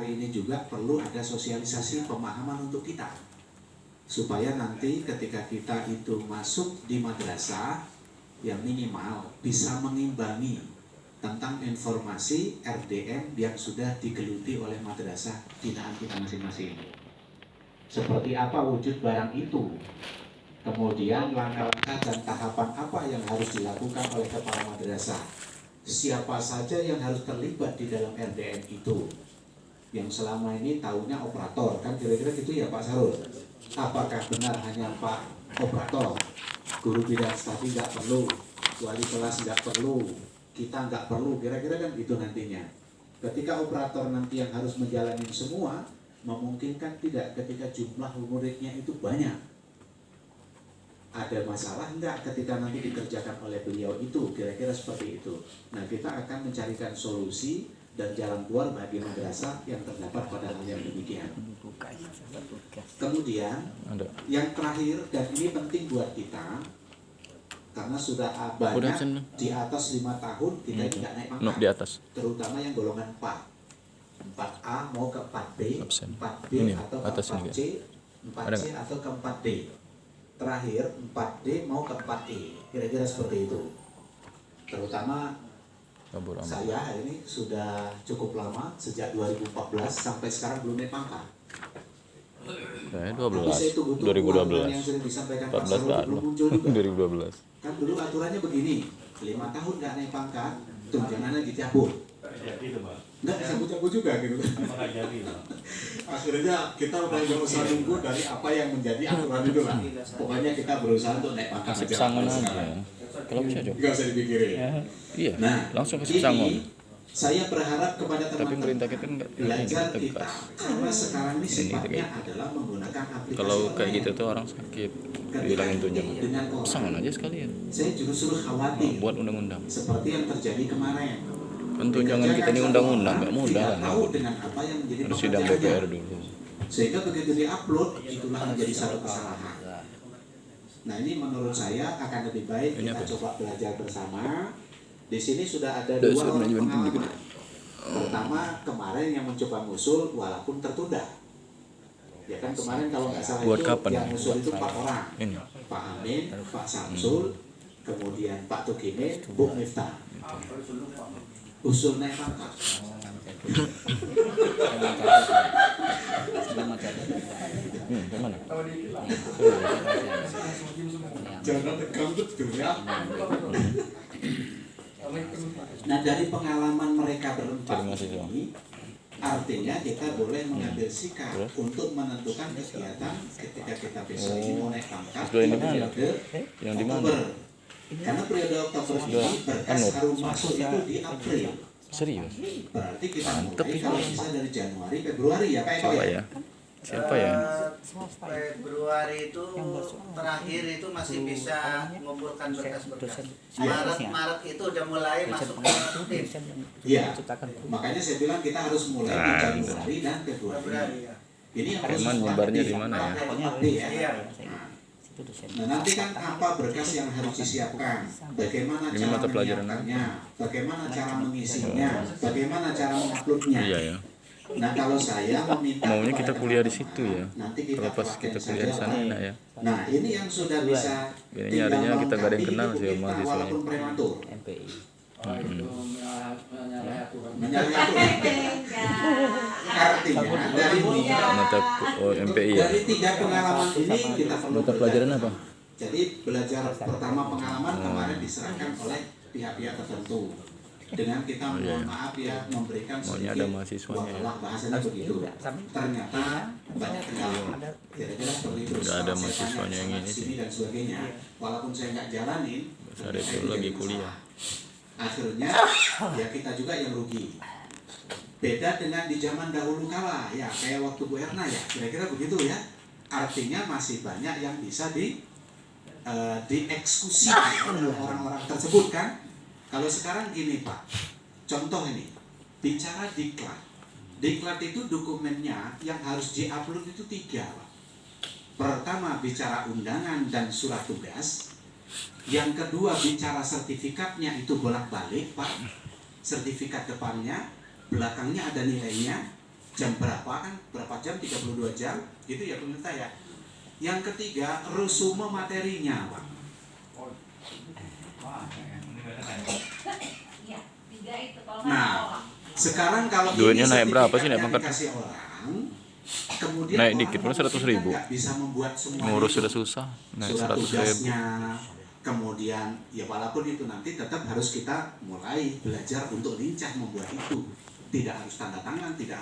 hari ini juga perlu ada sosialisasi pemahaman untuk kita, supaya nanti ketika kita itu masuk di madrasah, yang minimal bisa mengimbangi tentang informasi RDM yang sudah digeluti oleh madrasah binaan kita masing-masing. Seperti apa wujud barang itu, kemudian langkah-langkah dan tahapan apa yang harus dilakukan oleh kepala madrasah, siapa saja yang harus terlibat di dalam RDM itu. Yang selama ini tahunya operator, kan kira-kira gitu ya Pak Sarul. Apakah benar hanya Pak operator, guru bidang studi nggak perlu, wali kelas nggak perlu, kita nggak perlu, kira-kira kan gitu nantinya. Ketika operator nanti yang harus menjalani semua, memungkinkan tidak ketika jumlah muridnya itu banyak. Ada masalah enggak ketika nanti dikerjakan oleh beliau itu, kira-kira seperti itu. Nah, kita akan mencarikan solusi dan jalan keluar bagi madrasah yang terdapat pada hal yang demikian. Kemudian yang terakhir, dan ini penting buat kita, karena sudah banyak di atas 5 tahun kita tidak naik pangkat, di atas. Terutama yang golongan 4A mau ke 4B, 4B atau ke 4C, 4C atau ke 4D. Terakhir 4D mau ke 4E, kira-kira seperti itu. Terutama saya ini sudah cukup lama, sejak 2014 sampai sekarang belum naik pangkat. 2012. Yang sering disampaikan Pak Sarul belum muncul juga. 2012. Kan dulu aturannya begini, 5 tahun nggak naik pangkat, tunjangannya dicabut. Nggak cabut-cabut juga gitu. Akhirnya kita udah berusaha nunggu dari apa yang menjadi aturan itu lah. Pokoknya kita berusaha untuk naik pangkat kasih pesangon aja. Kalau bisa juga. Nggak usah dipikirin. Iya. Nah, langsung kasih pesangon. Saya berharap kepada teman-teman, tapi pemerintah kita enggak belajar kita, karena sekarang ini sifatnya adalah menggunakan aplikasi. Kalau kayak gitu tuh orang sakit, bilangin tunjangan, pesangon aja sekalian. Saya justru khawatir buat undang-undang. Seperti yang terjadi kemarin. Kan tunjangan kita ini undang-undang, nggak mudah lah. Harus sidang DPR dulu. Sehingga begitu diupload, itulah menjadi satu kesalahan. Nah, ini menurut saya akan lebih baik kita coba belajar bersama. Di sini sudah ada 2 orang pengalaman. Pertama, kemarin yang mencoba ngusul walaupun tertunda. Ya kan kemarin kalau nggak salah buat itu kapan? Yang ngusul itu 4 orang. Ini. Pak Amin, Pak Samsul, kemudian Pak Tukine, Bu Miftah. Usul naik pangkat. Gimana? Jangan tegang betul ya. Nah, dari pengalaman mereka berempat ini, artinya kita boleh mengambil sikap untuk menentukan kegiatan ketika kita besok ini mau naik pangkat di periode Oktober. Karena periode Oktober ini berkas harus masuk itu di April. Serius? Berarti kita mulai kalau bisa dari Januari, Februari ya Pak Eko ya? Siapa ya? Februari itu terakhir itu masih bisa mengumpulkan berkas-berkas. Maret itu udah mulai masuk ke tim. Iya. Makanya saya bilang kita harus mulai di Januari dan Februari. Ini yang harus nyebarnya di mana ya? Nah, nanti kan apa berkas yang harus disiapkan, bagaimana cara menyiapkannya, bagaimana cara mengisinya, bagaimana cara menguploadnya. Iya ya. Nah, kalau saya meminta maunya kita kuliah di situ ya. Nanti kalau pas kita kuliah di sana enak ya. Nah, ini yang sudah bisa ini harinya kita gak ada yang kenal sih sama mahasiswanya. Walaupun prematur. MPI. Artinya dari mata MPI ya. Dari 3 pengalaman ini kita perlu mata pelajaran apa? Jadi belajar pertama pengalaman kemarin diserahkan oleh pihak-pihak tertentu. Dengan kita mohon maaf ya memberikan sedikit ada mahasiswanya ya. Bahasanya begitu. Ternyata banyak kendala. Kira-kira seperti itu. Nggak ada mahasiswanya yang ini sih. Dan sebagainya. Walaupun saya nggak jalanin. Saya itu lagi kuliah. Akhirnya ya kita juga yang rugi. Beda dengan di zaman dahulu kala ya kayak waktu Bu Erna ya kira-kira begitu ya. Artinya masih banyak yang bisa dieksekusi oleh orang-orang tersebut kan. Kalau sekarang gini Pak, contoh ini, bicara diklat. Diklat itu dokumennya yang harus diupload itu 3 Pak. Pertama bicara undangan dan surat tugas. Yang kedua bicara sertifikatnya itu bolak-balik Pak. Sertifikat depannya, belakangnya ada nilainya. jam berapa kan, berapa jam, 32 jam, gitu ya pemerintah ya. Yang ketiga, resume materinya, Pak. Nah, sekarang kalau Duitnya ini naik berapa sih, naik sertifikat yang pangkat? dikasih orang, kemudian Naik orang dikit pun 100.000. nggak bisa membuat semua Ngurus itu. sudah susah. Naik Surat 100.000. tugasnya, kemudian ya walaupun itu nanti tetap harus kita mulai belajar untuk lincah membuat itu. Tidak harus tanda tangan, tidak